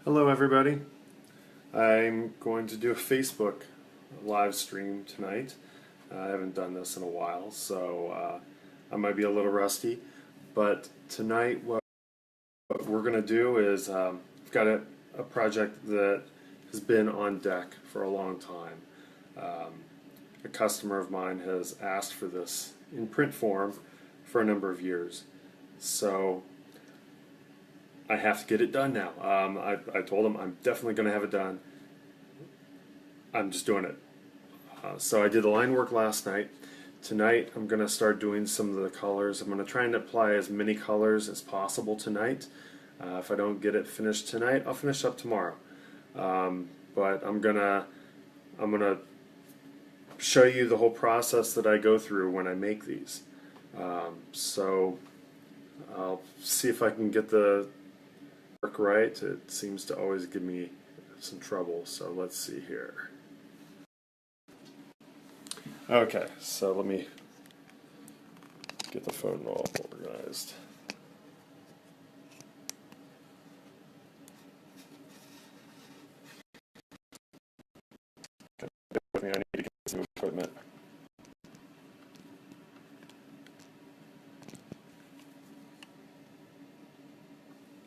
Hello everybody. I'm going to do a Facebook live stream tonight. I haven't done this in a while, so I might be a little rusty. But tonight what we're going to do is I've got a project that has been on deck for a long time. A customer of mine has asked for this in print form for a number of years. So I have to get it done now. I told him I'm definitely going to have it done. I'm just doing it. So I did the line work last night. Tonight I'm going to start doing some of the colors. I'm going to try and apply as many colors as possible tonight. If I don't get it finished tonight, I'll finish up tomorrow. But I'm gonna show you the whole process that I go through when I make these. So I'll see if I can get the work right. It seems to always give me some trouble, so let's see here. Okay, so let me get the photo all organized. Okay, bear with me, I need to get some equipment.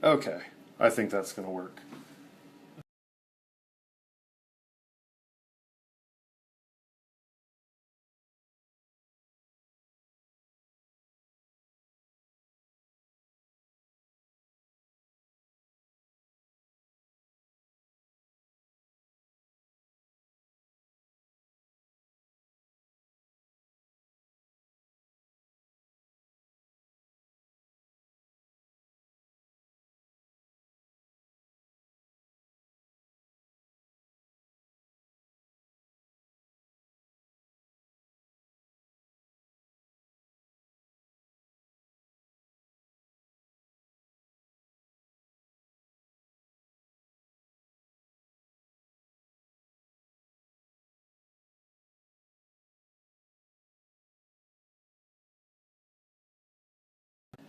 Okay, I think that's going to work.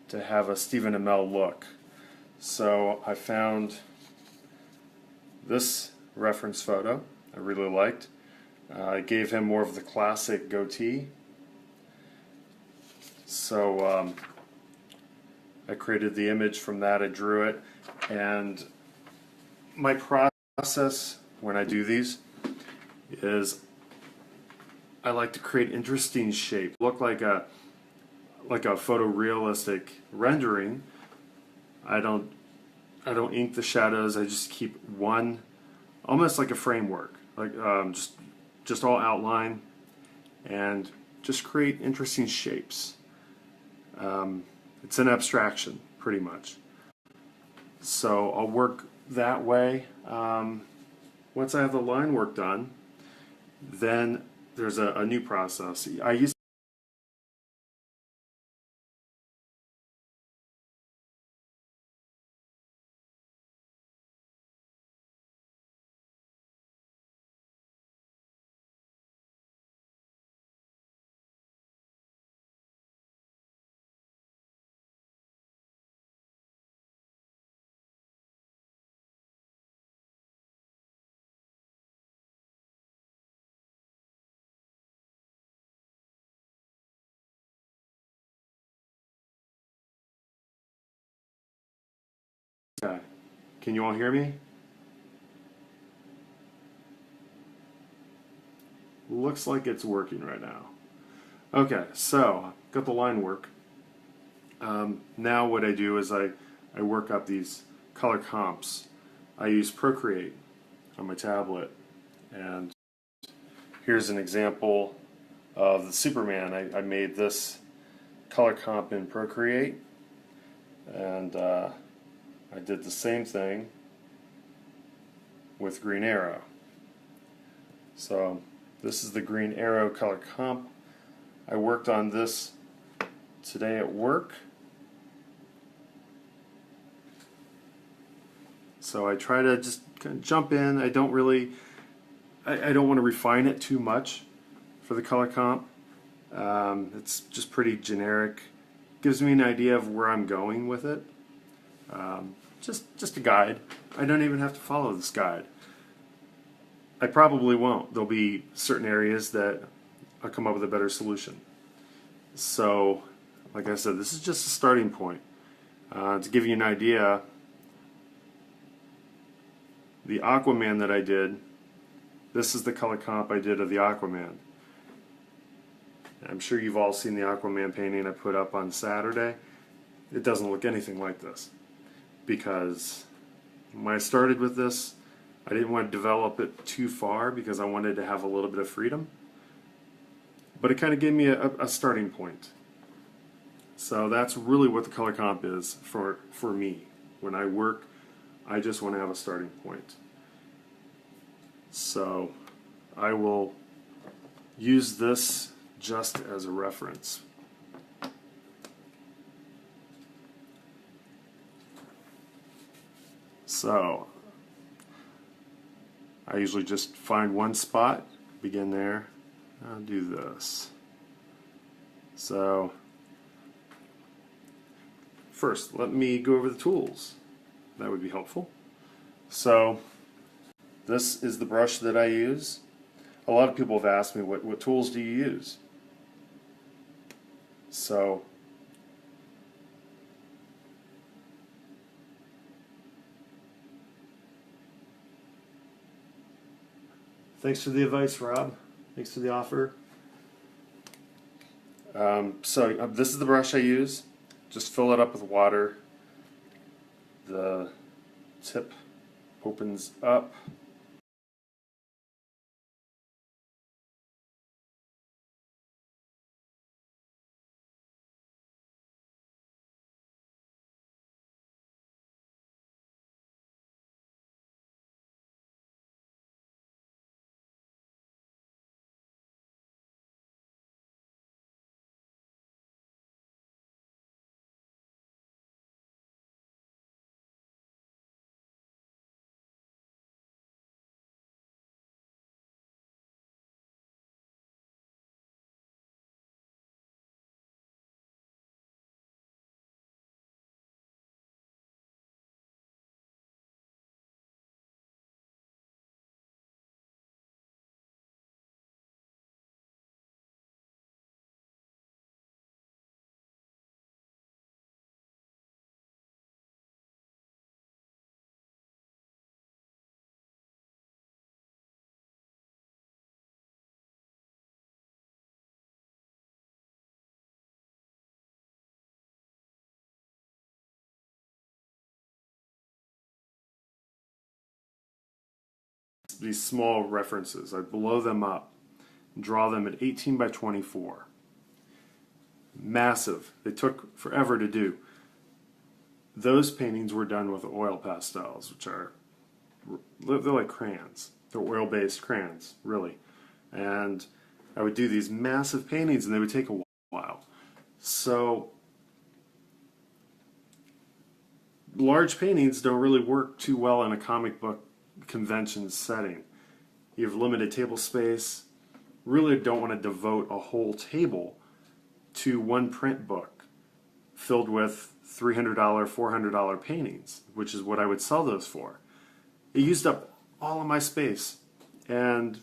To have a Stephen Amell look. So I found this reference photo I really liked. I gave him more of the classic goatee. So I created the image from that, I drew it, and my process when I do these is I like to create interesting shape, look like a photorealistic rendering. I don't ink the shadows. I just keep one, almost like a framework, like just all outline, and just create interesting shapes. It's an abstraction, pretty much. So I'll work that way. Once I have the line work done, then there's a new process. I used Okay. Can you all hear me? Looks like it's working right now. Okay, so got the line work. Now what I do is I work up these color comps. I use Procreate on my tablet, and here's an example of the Superman. I made this color comp in Procreate, and I did the same thing with Green Arrow. So this is the Green Arrow color comp. I worked on this today at work. So I try to just kind of jump in. I don't want to refine it too much for the color comp. It's just pretty generic. Gives me an idea of where I'm going with it. just a guide. I don't even have to follow this guide. I probably won't. There'll be certain areas that I'll come up with a better solution. So, like I said, this is just a starting point. To give you an idea, the Aquaman that I did, this is the color comp I did of the Aquaman. I'm sure you've all seen the Aquaman painting I put up on Saturday. It doesn't look anything like this, because when I started with this, I didn't want to develop it too far because I wanted to have a little bit of freedom. But it kind of gave me a starting point. So that's really what the color comp is for me. When I work, I just want to have a starting point. So I will use this just as a reference. So I usually just find one spot, begin there, I'll do this. So first, let me go over the tools. That would be helpful. So this is the brush that I use. A lot of people have asked me, what tools do you use? So thanks for the advice, Rob. Thanks for the offer. This is the brush I use. Just fill it up with water. The tip opens up. These small references, I blow them up, draw them at 18 by 24. Massive. They took forever to do. Those paintings were done with oil pastels, which are, they're like crayons. They're oil-based crayons, really. And I would do these massive paintings and they would take a while. So large paintings don't really work too well in a comic book convention setting. You have limited table space. Really don't want to devote a whole table to one print book filled with $300, $400 paintings, which is what I would sell those for. It used up all of my space, and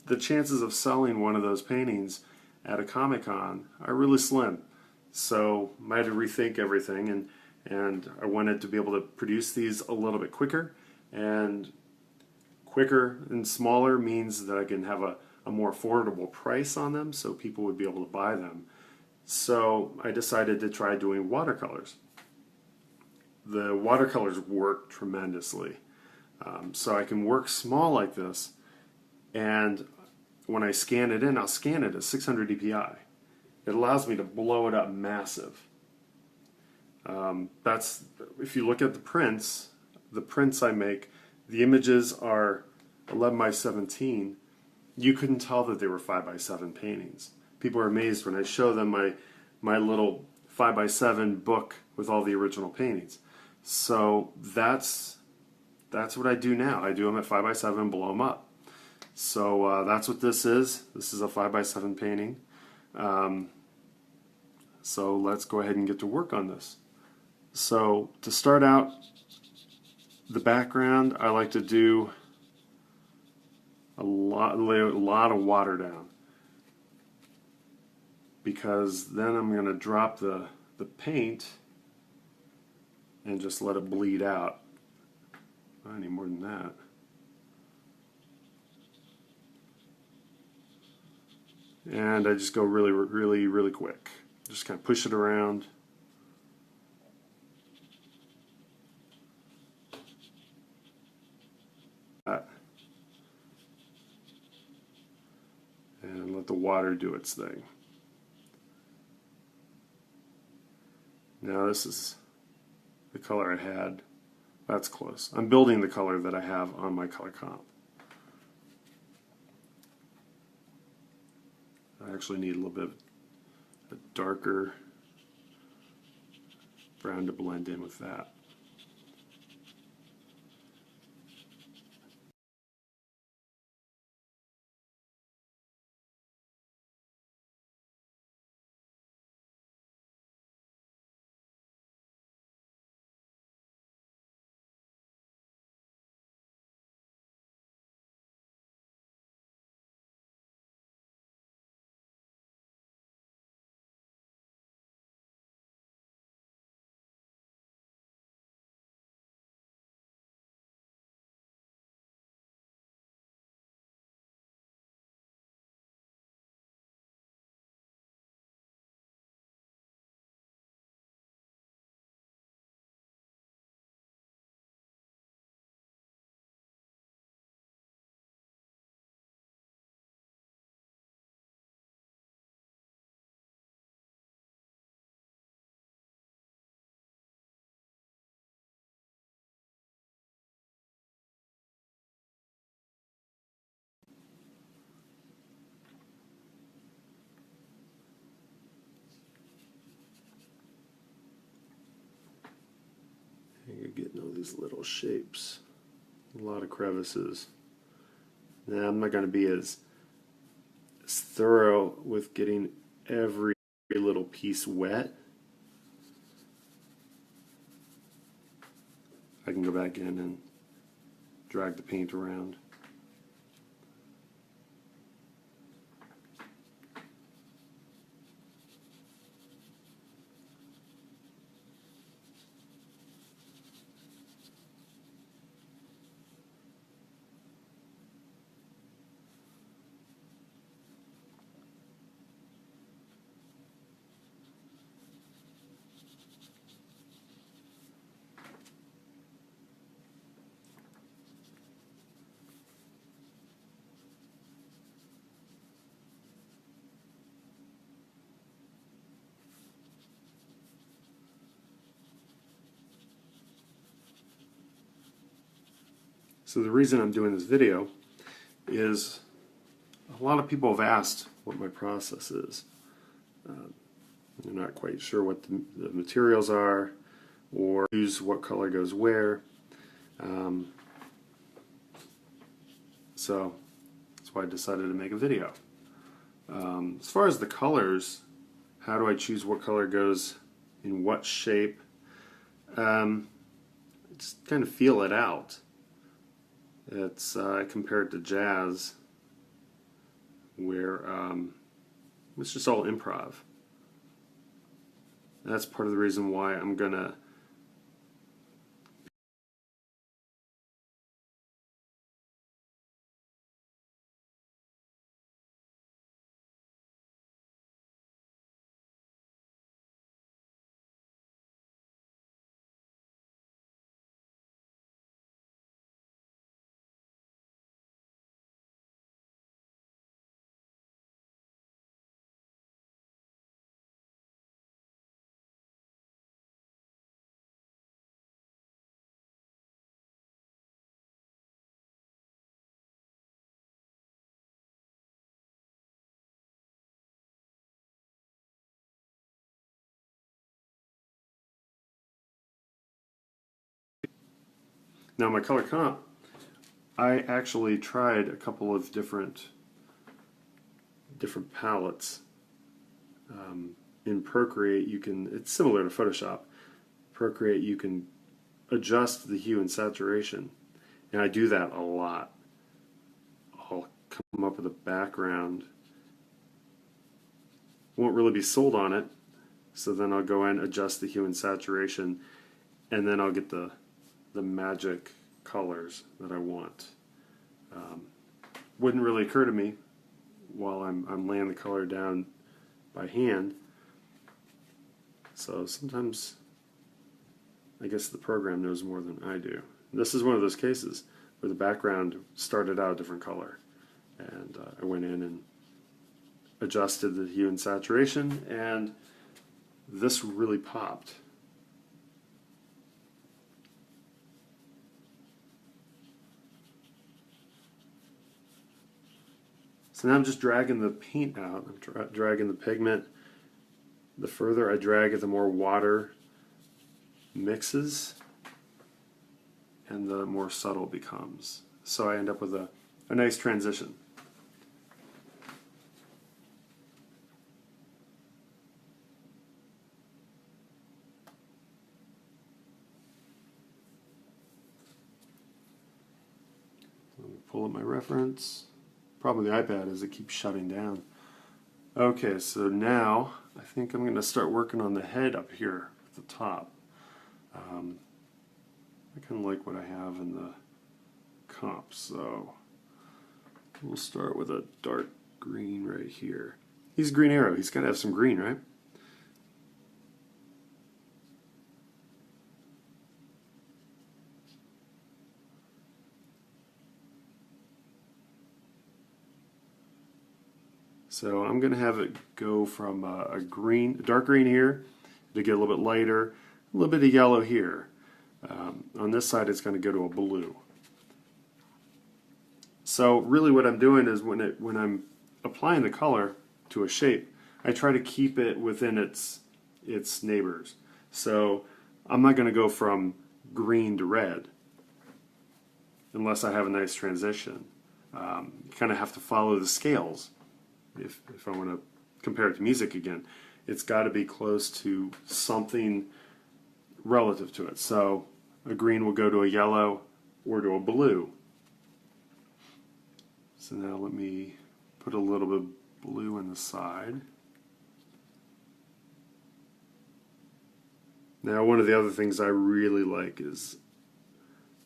the chances of selling one of those paintings at a Comic-Con are really slim. So I had to rethink everything, and I wanted to be able to produce these a little bit quicker, and quicker and smaller means that I can have a more affordable price on them so people would be able to buy them. So I decided to try doing watercolors. The watercolors work tremendously. So I can work small like this, and when I scan it in, I'll scan it at 600 dpi. It allows me to blow it up massive. That's, if you look at the prints I make, the images are 11 by 17. You couldn't tell that they were 5 by 7 paintings. People are amazed when I show them my little 5 by 7 book with all the original paintings. So that's what I do now. I do them at 5 by 7 and blow them up. So that's what this is. This is a 5 by 7 painting. So let's go ahead and get to work on this. So to start out, the background, I like to do lay a lot of water down, because then I'm going to drop the paint and just let it bleed out. I need more than that. And I just go really quick. Just kind of push it around. And let the water do its thing. Now this is the color I had. That's close. I'm building the color that I have on my color comp. I actually need a little bit of a darker brown to blend in with that. You're getting all these little shapes, a lot of crevices. Now I'm not going to be as thorough with getting every little piece wet. I can go back in and drag the paint around. So the reason I'm doing this video is a lot of people have asked what my process is. They're not quite sure what the materials are, or use what color goes where. So that's why I decided to make a video. As far as the colors, how do I choose what color goes in what shape? Just kind of feel it out. It's compared to jazz, where it's just all improv. That's part of the reason why I'm gonna now my color comp. I actually tried a couple of different palettes. In Procreate, you can. It's similar to Photoshop. Procreate, you can adjust the hue and saturation. And I do that a lot. I'll come up with a background. Won't really be sold on it, so then I'll go in, adjust the hue and saturation, and then I'll get the magic colors that I want. Wouldn't really occur to me while I'm laying the color down by hand. So sometimes I guess the program knows more than I do. This is one of those cases where the background started out a different color, and I went in and adjusted the hue and saturation, and this really popped. So now I'm just dragging the paint out. I'm dragging the pigment. The further I drag it, the more water mixes and the more subtle it becomes. So I end up with a nice transition. Let me pull up my reference. Problem with the iPad is it keeps shutting down. Okay, so now I think I'm going to start working on the head up here at the top. I kind of like what I have in the comp, so we'll start with a dark green right here. He's a green arrow. He's got to have some green, right? So I'm going to have it go from a dark green here to get a little bit lighter, a little bit of yellow here. On this side, it's going to go to a blue. So really, what I'm doing is when I'm applying the color to a shape, I try to keep it within its neighbors. So I'm not going to go from green to red unless I have a nice transition. You kind of have to follow the scales. If I want to compare it to music again, it's got to be close to something relative to it. So a green will go to a yellow or to a blue. So now let me put a little bit of blue on the side. Now one of the other things I really like is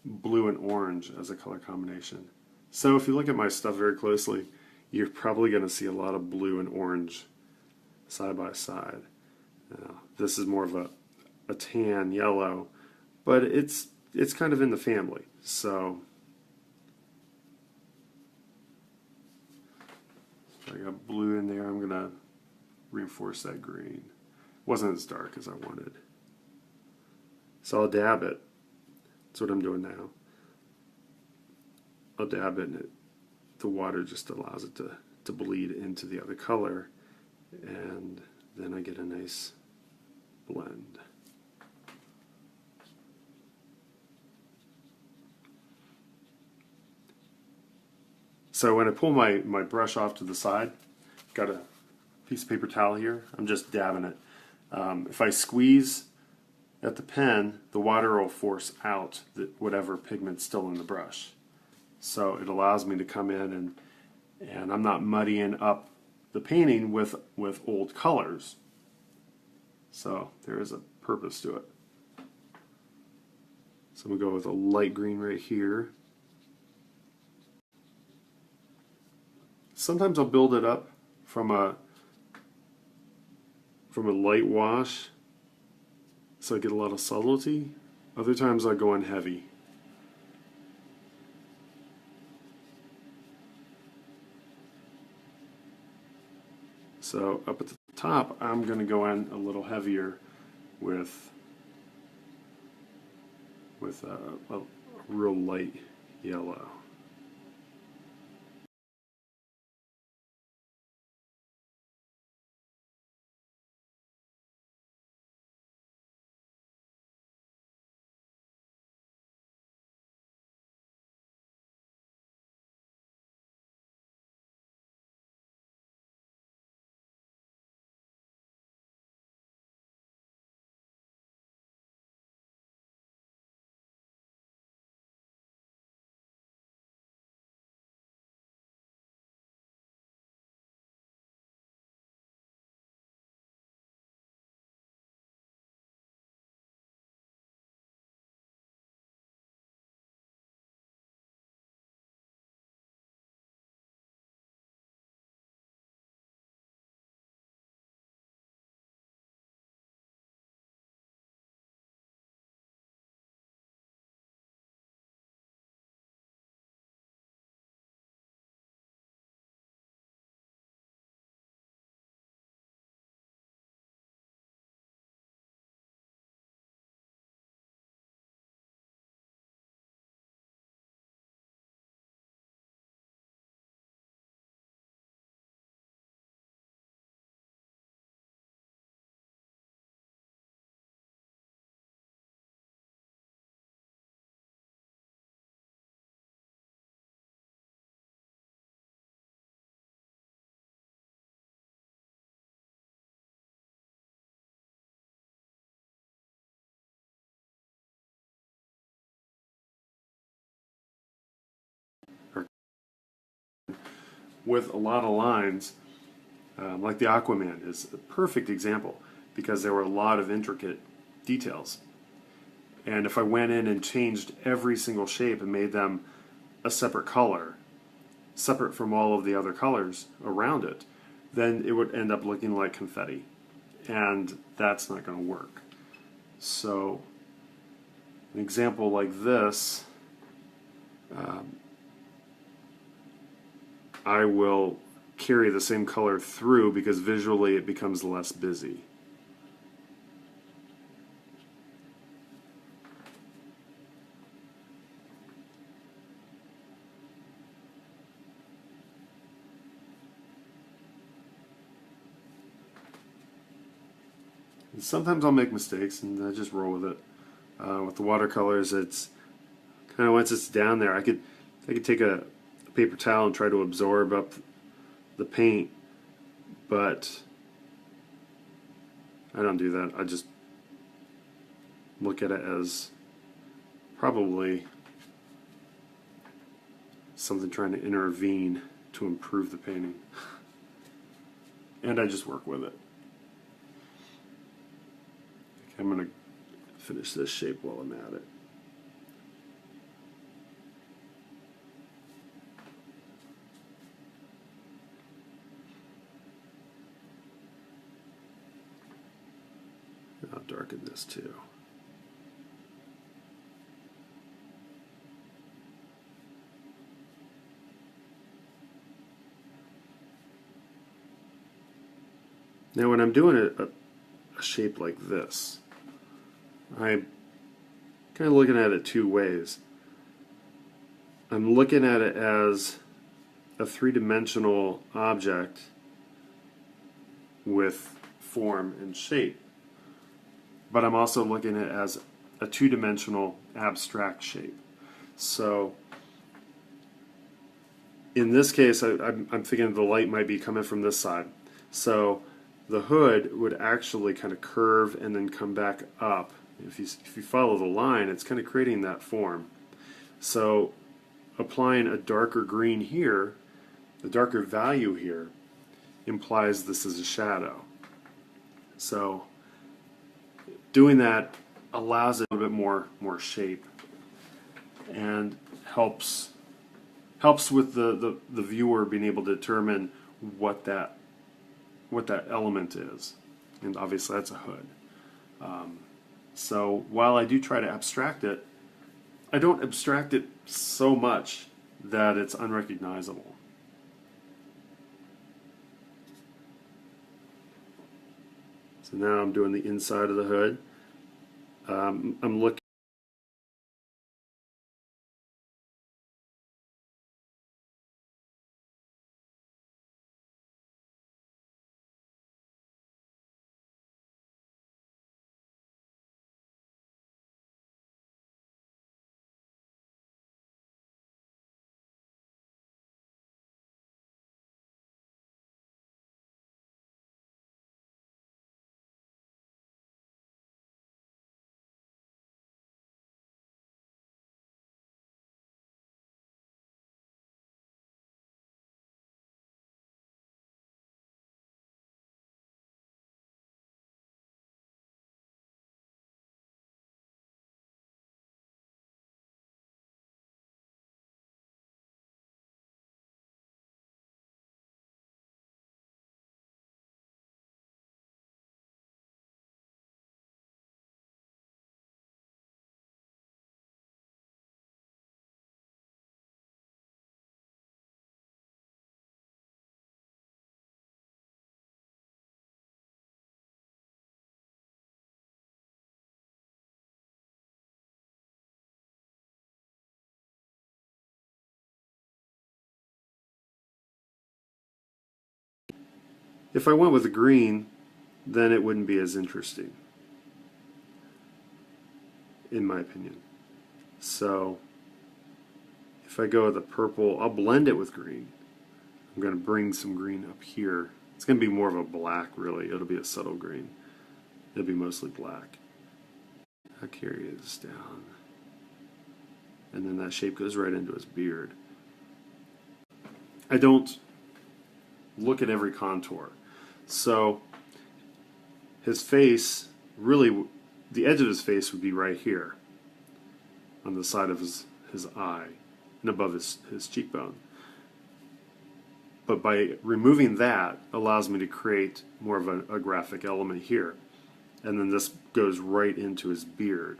blue and orange as a color combination. So if you look at my stuff very closely, you're probably going to see a lot of blue and orange side by side. Now, this is more of a tan yellow, but it's kind of in the family. So I got blue in there. I'm going to reinforce that green. Wasn't as dark as I wanted. So I'll dab it. That's what I'm doing now. I'll dab it, and the water just allows it to bleed into the other color, and then I get a nice blend. So when I pull my brush off to the side, got a piece of paper towel here, I'm just dabbing it. If I squeeze at the pen, the water will force out whatever pigment's still in the brush. So it allows me to come in and I'm not muddying up the painting with old colors. So there is a purpose to it. So we'll go with a light green right here. Sometimes I'll build it up from a light wash so I get a lot of subtlety. Other times I go in heavy. So up at the top, I'm going to go in a little heavier with a real light yellow. with a lot of lines, like the Aquaman is a perfect example because there were a lot of intricate details. And if I went in and changed every single shape and made them a separate color, separate from all of the other colors around it, then it would end up looking like confetti. And that's not going to work. So, an example like this, I will carry the same color through because visually it becomes less busy. And sometimes I'll make mistakes and I just roll with it. With the watercolors, it's kind of once it's down there, I could take a paper towel and try to absorb up the paint, but I don't do that. I just look at it as probably something trying to intervene to improve the painting. And I just work with it. Okay, I'm going to finish this shape while I'm at it. I'll darken this too. Now when I'm doing a shape like this, I'm kind of looking at it two ways. I'm looking at it as a three-dimensional object with form and shape. But I'm also looking at it as a two-dimensional abstract shape. So in this case, I'm thinking the light might be coming from this side. So the hood would actually kind of curve and then come back up. If you follow the line, it's kind of creating that form. So applying a darker green here, the darker value here, implies this is a shadow. So doing that allows it a little bit more shape and helps with the viewer being able to determine what that element is. And obviously that's a hood. So while I do try to abstract it, I don't abstract it so much that it's unrecognizable. So now I'm doing the inside of the hood. I'm looking. If I went with the green, then it wouldn't be as interesting, in my opinion. So if I go with the purple, I'll blend it with green. I'm going to bring some green up here. It's going to be more of a black, really. It'll be a subtle green. It'll be mostly black. I'll carry this down. And then that shape goes right into his beard. I don't look at every contour. So his face, really, the edge of his face would be right here on the side of his eye and above his cheekbone. But by removing that allows me to create more of a graphic element here. And then this goes right into his beard.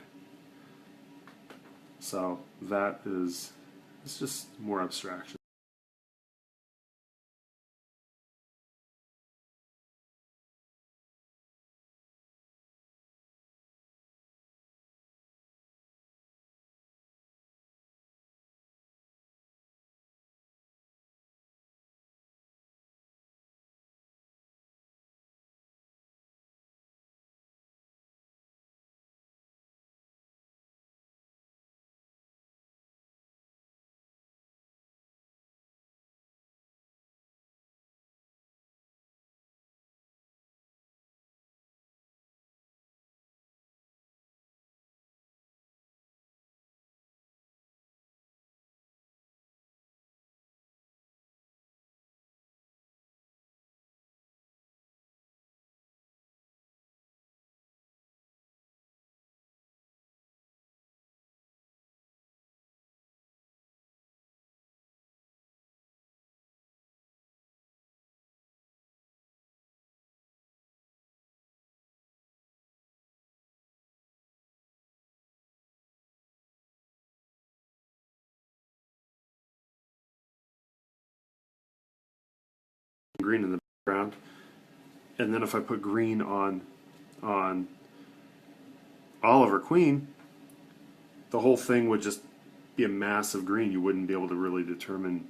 So that is, it's just more abstraction. Green in the background. And then if I put green on Oliver Queen, the whole thing would just be a mass of green. You wouldn't be able to really determine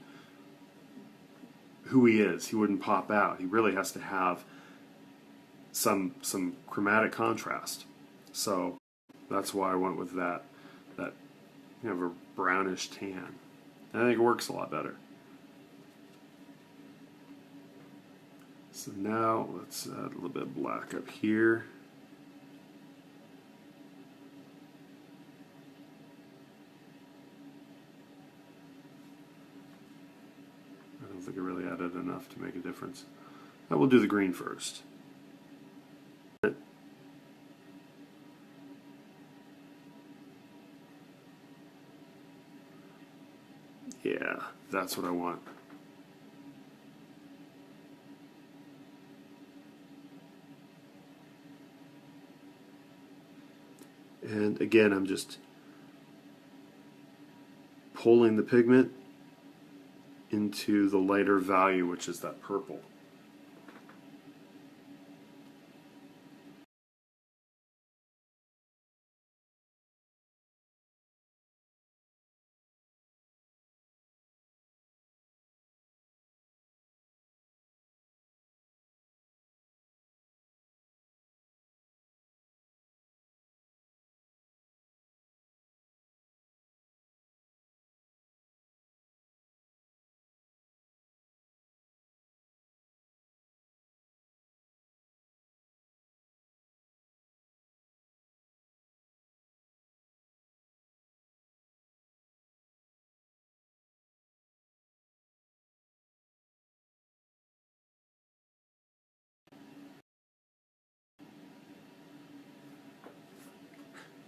who he is. He wouldn't pop out. He really has to have some chromatic contrast. So that's why I went with that a brownish tan. And I think it works a lot better. So now let's add a little bit of black up here. I don't think I really added enough to make a difference. I will do the green first. Yeah, that's what I want. And again, I'm just pulling the pigment into the lighter value, which is that purple.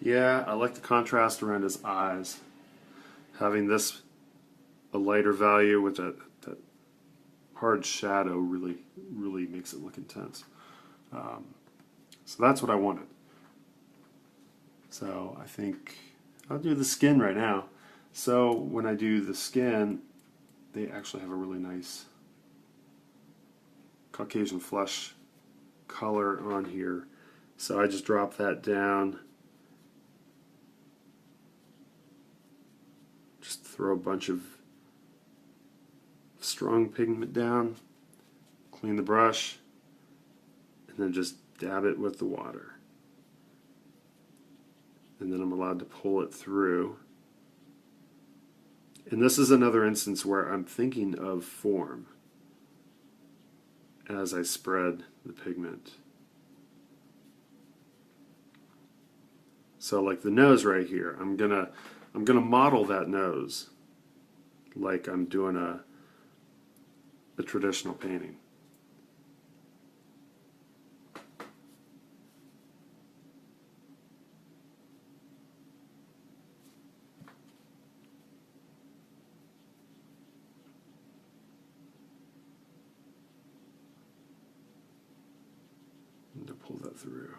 Yeah, I like the contrast around his eyes. Having this a lighter value with that hard shadow really makes it look intense. So that's what I wanted. So I think I'll do the skin right now. So when I do the skin, they actually have a really nice Caucasian flesh color on here. So I just drop that down. Just throw a bunch of strong pigment down, clean the brush, and then just dab it with the water. And then I'm allowed to pull it through. And this is another instance where I'm thinking of form as I spread the pigment. So like the nose right here, I'm gonna model that nose like I'm doing a traditional painting. through.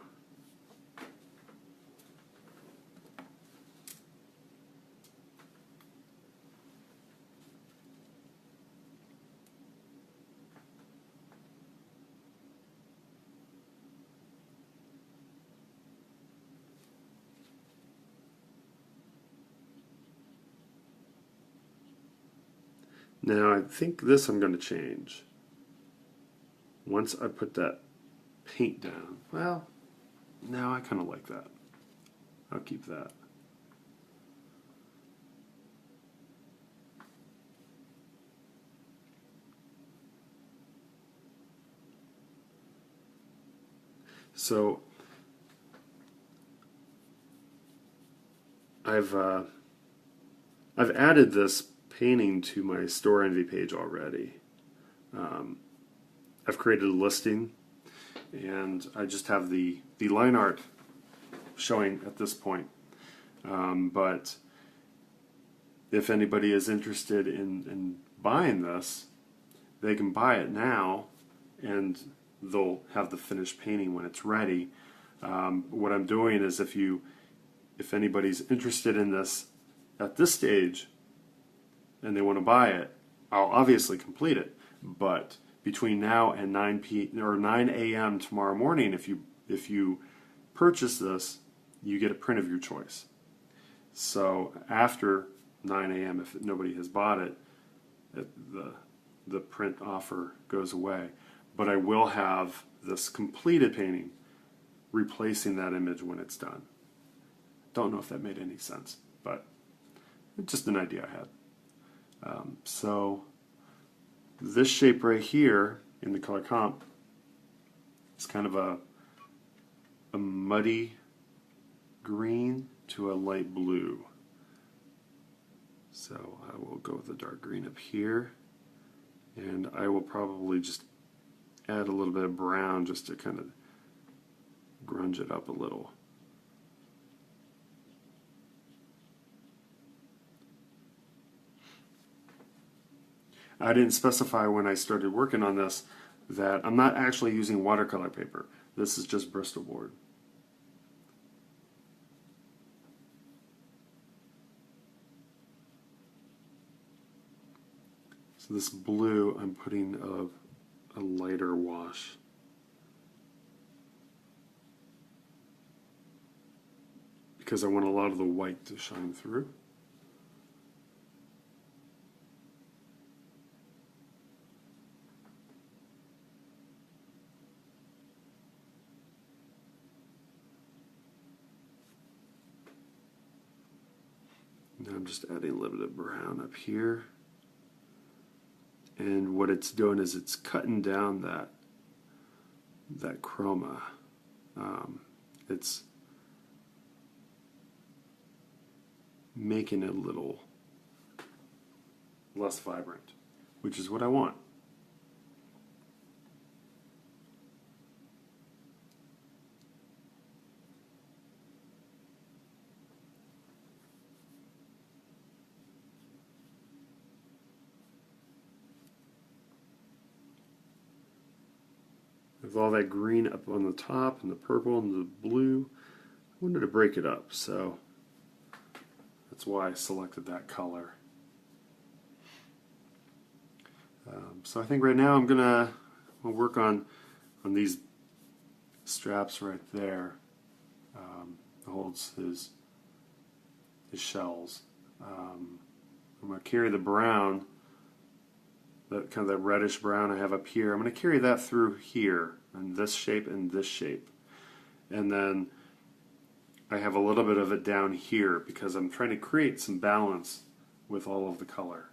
Now I think this I'm going to change. Once I put that paint down, well, now I kind of like that. I'll keep that. So I've added this painting to my Store Envy page already. I've created a listing, and I just have the line art showing at this point. But if anybody is interested in buying this, they can buy it now, and they'll have the finished painting when it's ready. What I'm doing is if anybody's interested in this at this stage and they want to buy it, I'll obviously complete it. But between now and 9 a.m. tomorrow morning, if you purchase this, you get a print of your choice. So after 9 a.m., if nobody has bought it, the print offer goes away. But I will have this completed painting replacing that image when it's done. Don't know if that made any sense, but it's just an idea I had. So this shape right here in the color comp is kind of a muddy green to a light blue. So I will go with the dark green up here, and I will probably just add a little bit of brown just to kind of grunge it up a little. I didn't specify when I started working on this that I'm not actually using watercolor paper. This is just Bristol board. So this blue, I'm putting a lighter wash. Because I want a lot of the white to shine through. Now I'm just adding a little bit of brown up here. And what it's doing is it's cutting down that chroma. It's making it a little less vibrant, which is what I want. With all that green up on the top and the purple and the blue, I wanted to break it up, so that's why I selected that color. So I think right now I'm gonna work on these straps right there. Holds his shells. I'm gonna carry the brown, that kind of that reddish brown I have up here. I'm going to carry that through here, in this shape and this shape. And then I have a little bit of it down here because I'm trying to create some balance with all of the color.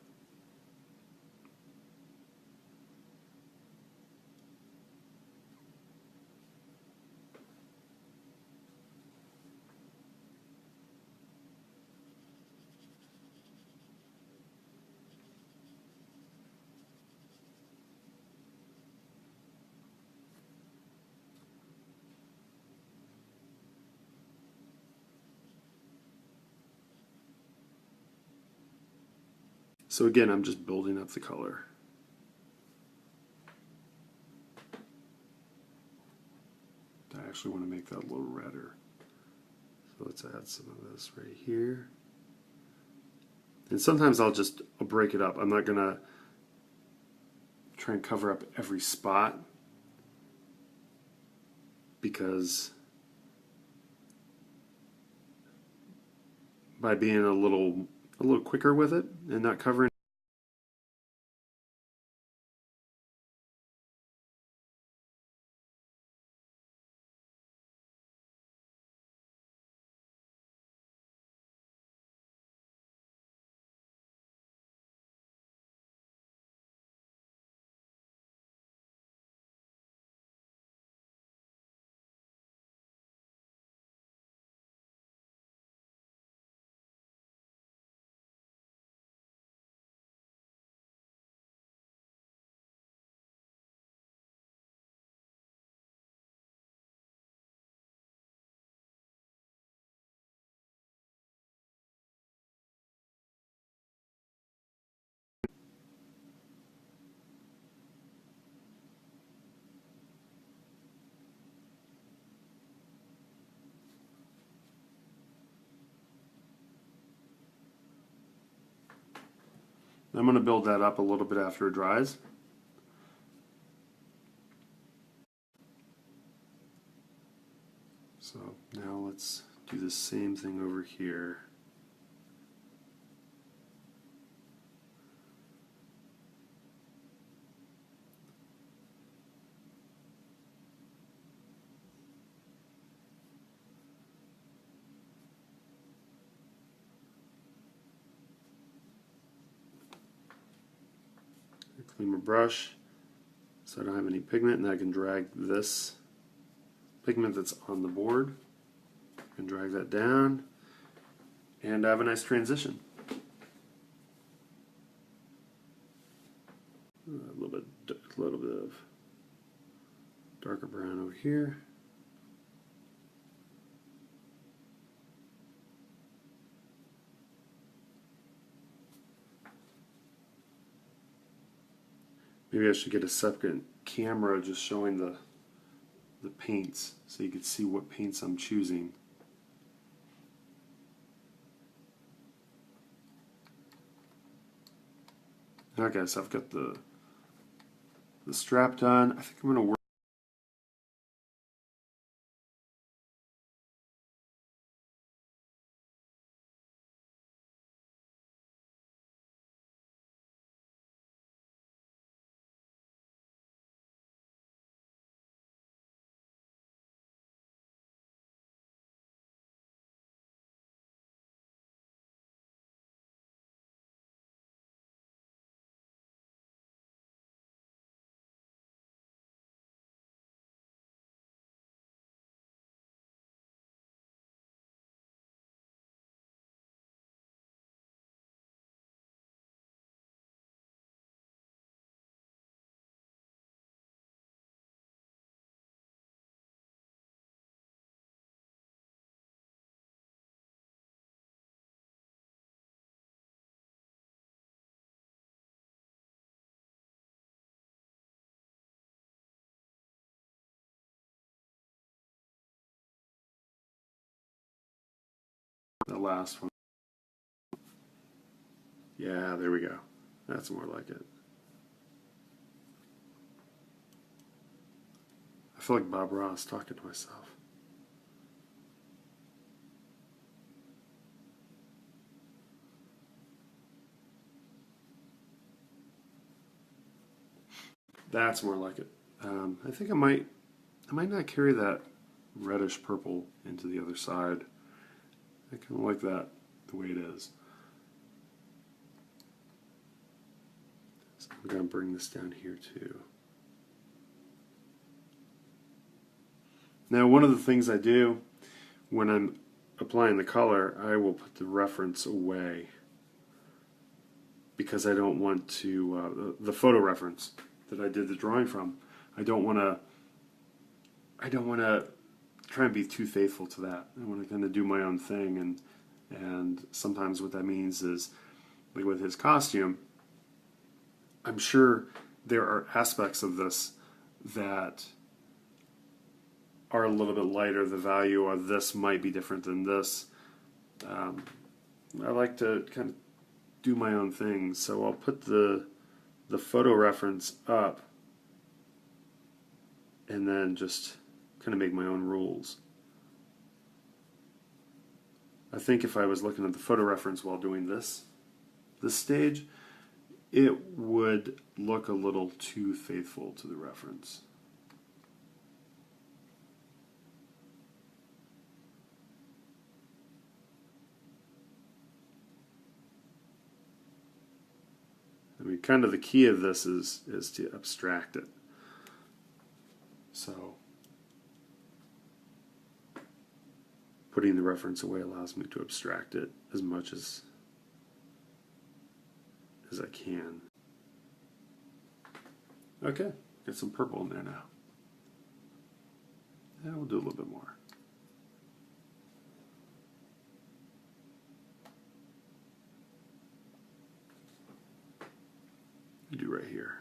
So again, I'm just building up the color. actually want to make that a little redder. So let's add some of this right here. And sometimes I'll break it up. I'm not going to try and cover up every spot, because by being a little quicker with it and not covering. I'm going to build that up a little bit after it dries. So now let's do the same thing over here. Clean my brush so I don't have any pigment, and I can drag this pigment that's on the board and drag that down and have a nice transition. A little bit of darker brown over here. Maybe I should get a separate camera just showing the paints so you can see what paints I'm choosing. Okay, so I've got the strap done. I think I'm going to work. The last one. Yeah, there we go. That's more like it. I feel like Bob Ross talking to myself. That's more like it. I think I might not carry that reddish purple into the other side. I kind of like that the way it is. So I'm going to bring this down here too. Now, one of the things I do when I'm applying the color, I will put the reference away because I don't want to, the photo reference that I did the drawing from, I don't want to try and be too faithful to that. I want to kind of do my own thing, and sometimes what that means is, like with his costume, I'm sure there are aspects of this that are a little bit lighter, the value of this might be different than this. I like to kind of do my own things, so I'll put the photo reference up and then just kind of make my own rules. I think if I was looking at the photo reference while doing this stage, it would look a little too faithful to the reference. I mean, kind of the key of this is to abstract it. So putting the reference away allows me to abstract it as much as I can. Okay, get some purple in there now. Yeah, we'll do a little bit more. Do right here.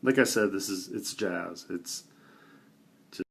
Like I said, it's jazz. It's just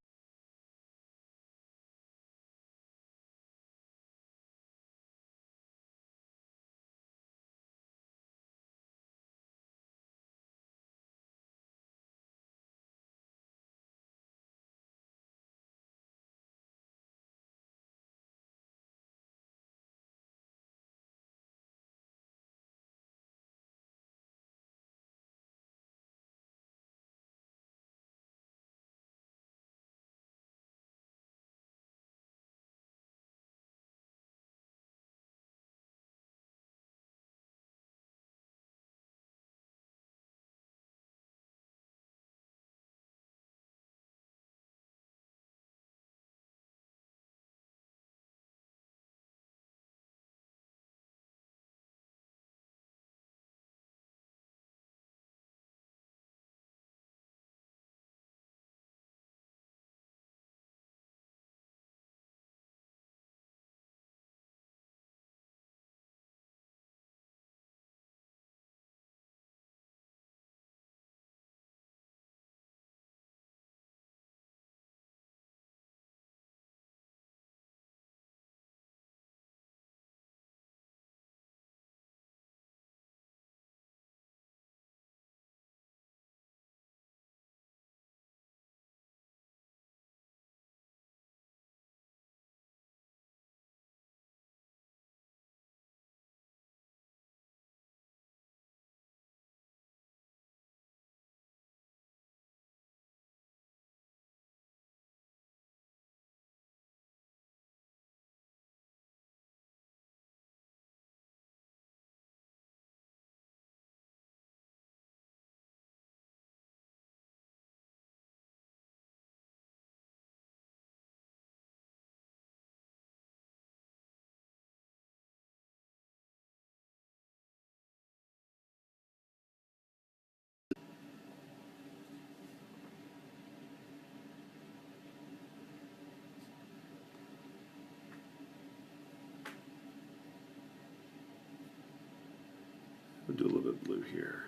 we'll do a little bit of blue here.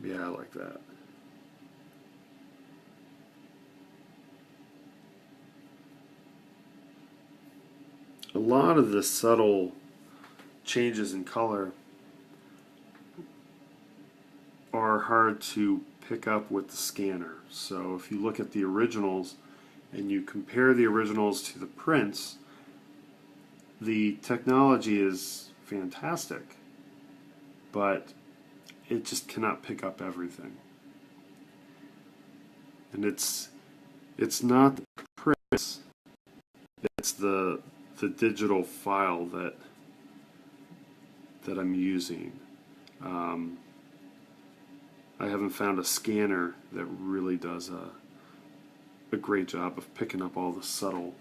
Yeah, I like that. A lot of the subtle changes in color are hard to pick up with the scanner. So if you look at the originals and you compare the originals to the prints, the technology is fantastic, but it just cannot pick up everything. And it's not the prints, it's the digital file that I'm using. I haven't found a scanner that really does a great job of picking up all the subtle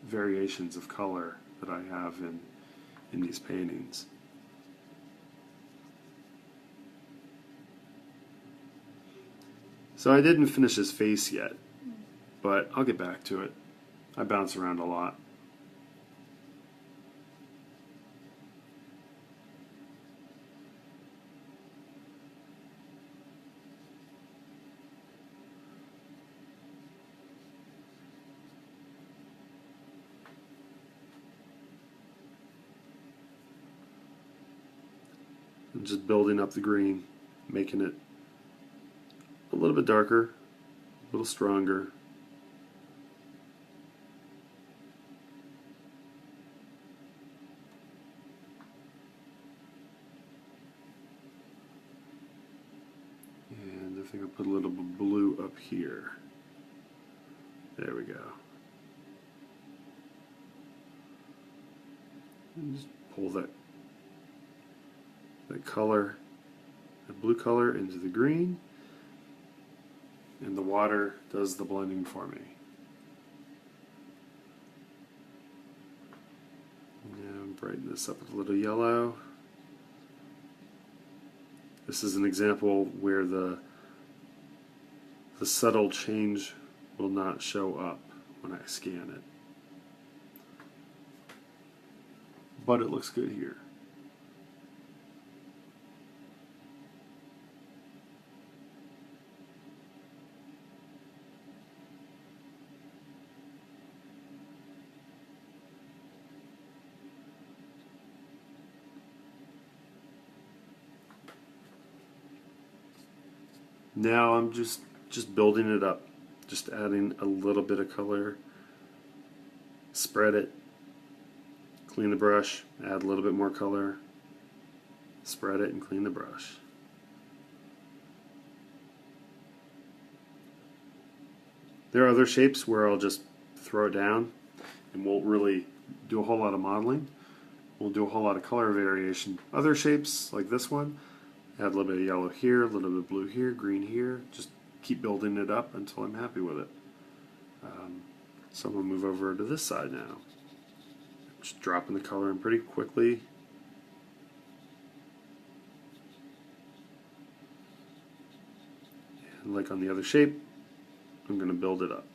variations of color that I have in these paintings. So I didn't finish his face yet, but I'll get back to it. I bounce around a lot. and just building up the green, making it a little bit darker, a little stronger. And I think I'll put a little blue up here. There we go. And just pull that color, the blue color, into the green, and the water does the blending for me. Now brighten this up with a little yellow. This is an example where the subtle change will not show up when I scan it. But it looks good here. Now I'm just building it up, just adding a little bit of color, spread it, clean the brush, add a little bit more color, spread it and clean the brush. There are other shapes where I'll just throw it down and won't really do a whole lot of modeling. We'll do a whole lot of color variation. Other shapes like this one, add a little bit of yellow here, a little bit of blue here, green here, just keep building it up until I'm happy with it. So I'm going to move over to this side now. Just dropping the color in pretty quickly. And like on the other shape, I'm going to build it up.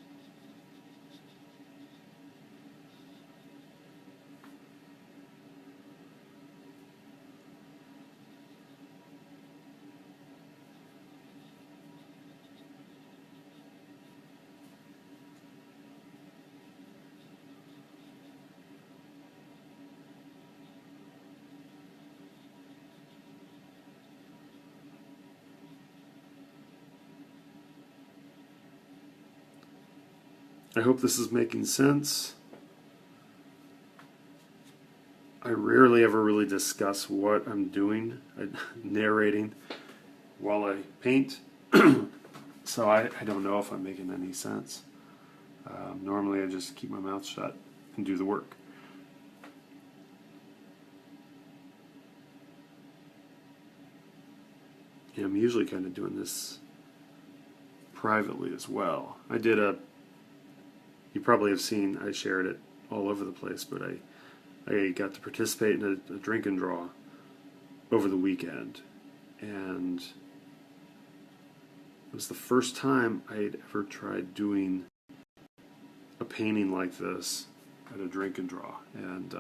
I hope this is making sense. I rarely ever really discuss what I'm doing, narrating while I paint, so I don't know if I'm making any sense. Normally I just keep my mouth shut and do the work. And I'm usually kind of doing this privately as well. I did you probably have seen, I shared it all over the place, but I got to participate in a drink and draw over the weekend, and it was the first time I had ever tried doing a painting like this at a drink and draw, and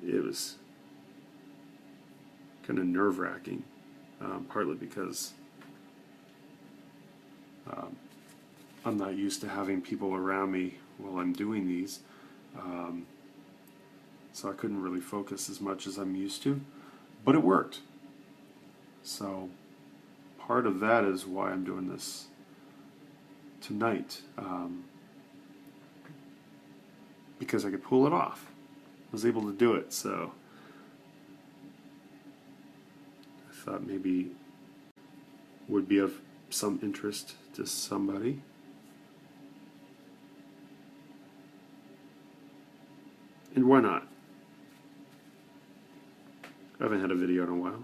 it was kind of nerve-wracking, partly because I'm not used to having people around me while I'm doing these, so I couldn't really focus as much as I'm used to, but it worked. So part of that is why I'm doing this tonight, because I could pull it off. I was able to do it, so I thought maybe would be of some interest to somebody. And why not? I haven't had a video in a while.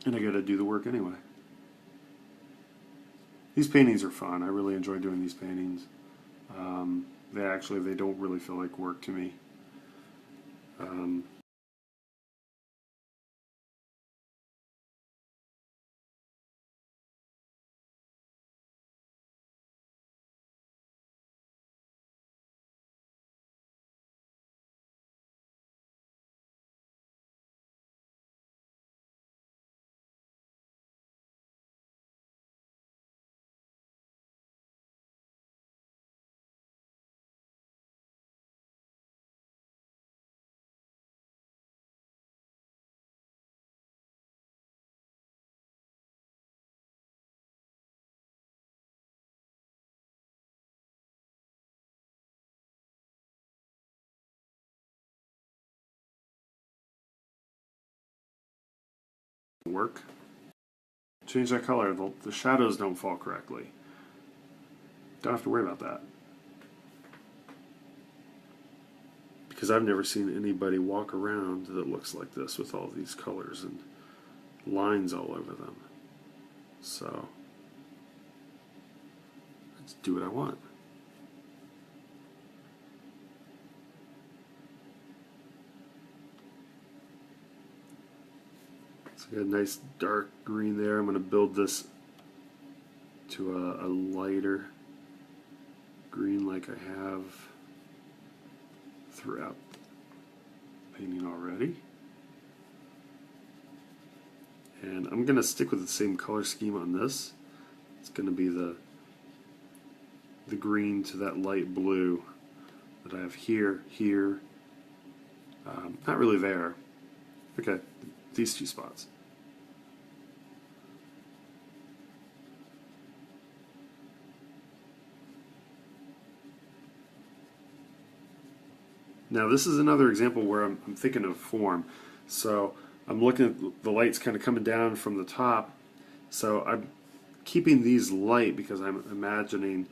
And I gotta do the work anyway. These paintings are fun. I really enjoy doing these paintings. They don't really feel like work to me. work. Change that color. The shadows don't fall correctly. Don't have to worry about that. Because I've never seen anybody walk around that looks like this with all these colors and lines all over them. So, let's do what I want. So I got a nice dark green there. I'm going to build this to a lighter green like I have throughout the painting already. And I'm going to stick with the same color scheme on this. It's going to be the green to that light blue that I have here, not really there. Okay, these two spots. Now this is another example where I'm thinking of form. So I'm looking at the lights kind of coming down from the top. So I'm keeping these light because I'm imagining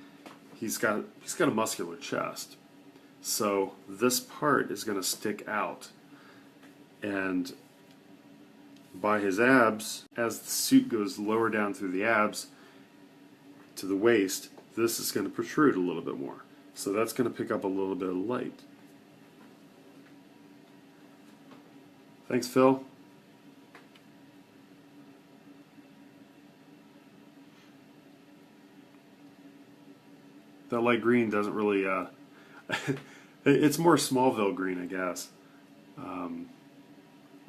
he's got a muscular chest. So this part is going to stick out. And by his abs, as the suit goes lower down through the abs to the waist, this is going to protrude a little bit more. So that's going to pick up a little bit of light. Thanks, Phil. That light green doesn't really, it's more Smallville green, I guess.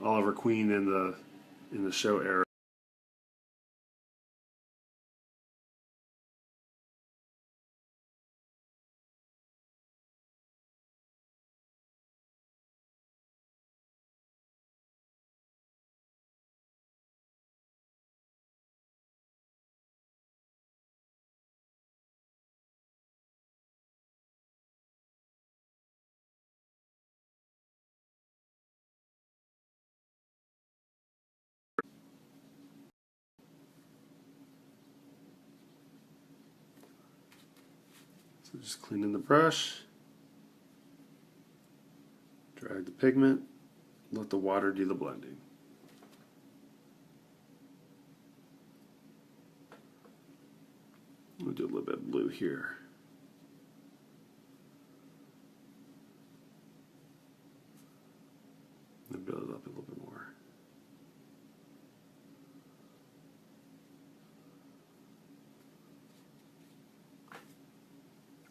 Oliver Queen in the show era. So just cleaning the brush, drag the pigment, let the water do the blending. We'll do a little bit of blue here. And build it up a little bit more.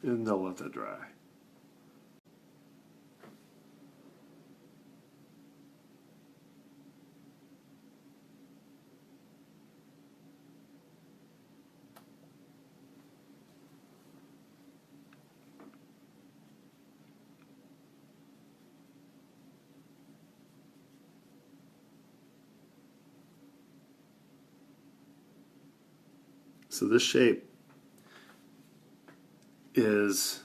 And they'll let that dry. So this shape is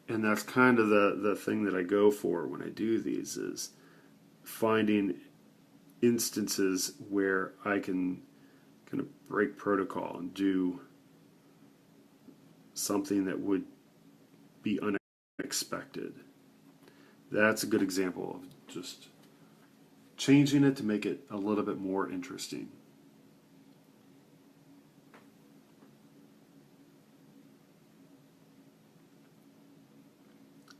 and that's kind of the thing that I go for when I do these, is finding instances where I can kind of break protocol and do something that would be unexpected. That's a good example of just changing it to make it a little bit more interesting.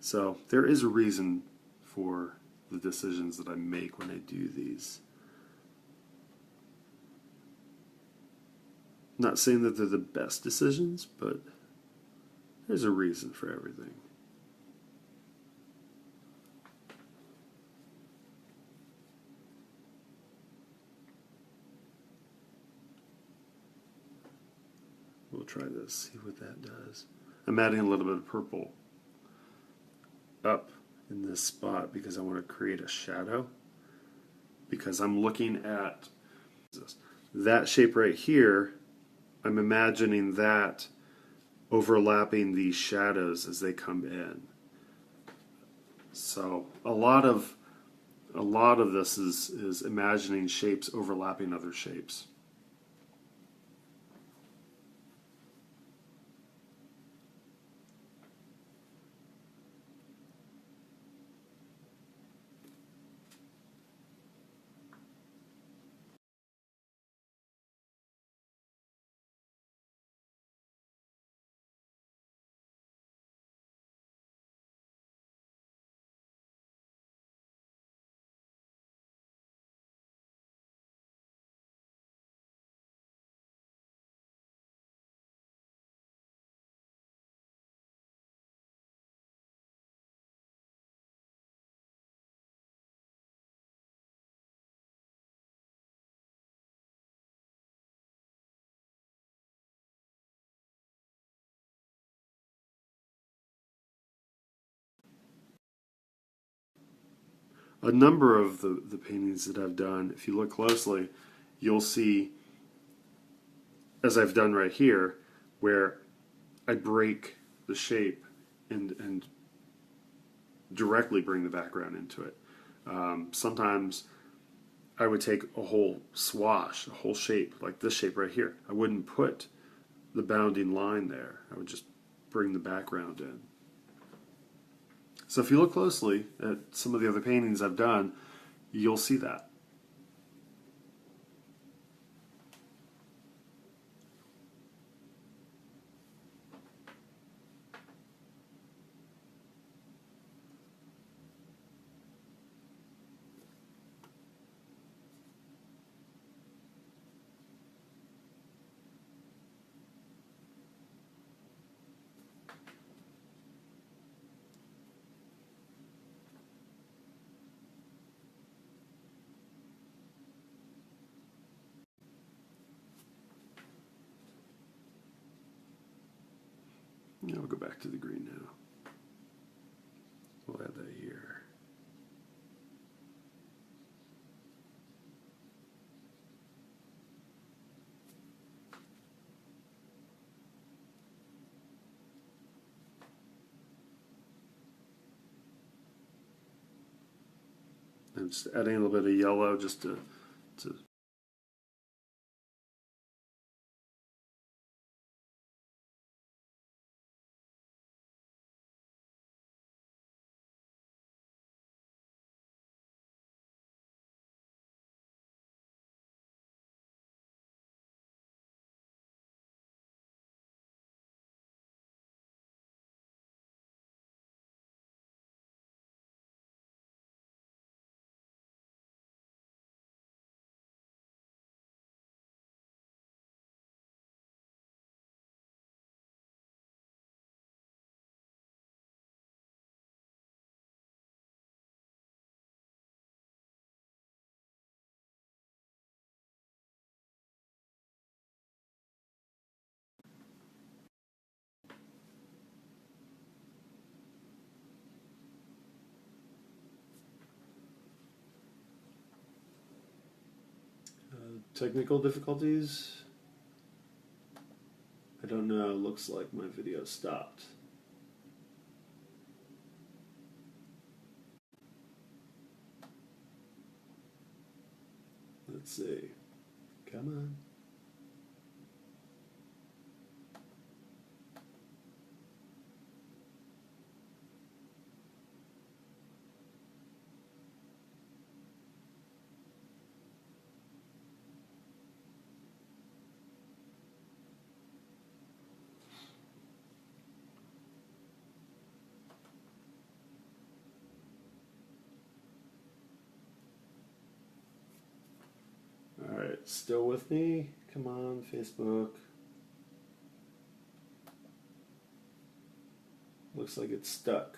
So there is a reason for the decisions that I make when I do these. Not saying that they're the best decisions, but there's a reason for everything. We'll try this, see what that does. I'm adding a little bit of purple up in this spot because I want to create a shadow. Because I'm looking at that shape right here, I'm imagining that overlapping these shadows as they come in. So a lot of this is imagining shapes overlapping other shapes. A number of the paintings that I've done, if you look closely, you'll see, as I've done right here, where I break the shape and directly bring the background into it. Sometimes I would take a whole swash, a whole shape, like this shape right here. I wouldn't put the bounding line there. I would just bring the background in. So if you look closely at some of the other paintings I've done, you'll see that. Yeah, we'll go back to the green now. We'll add that here. I'm just adding a little bit of yellow just to technical difficulties. I don't know, looks like my video stopped. Let's see. Come on. Alright, still with me? Come on, Facebook. Looks like it's stuck.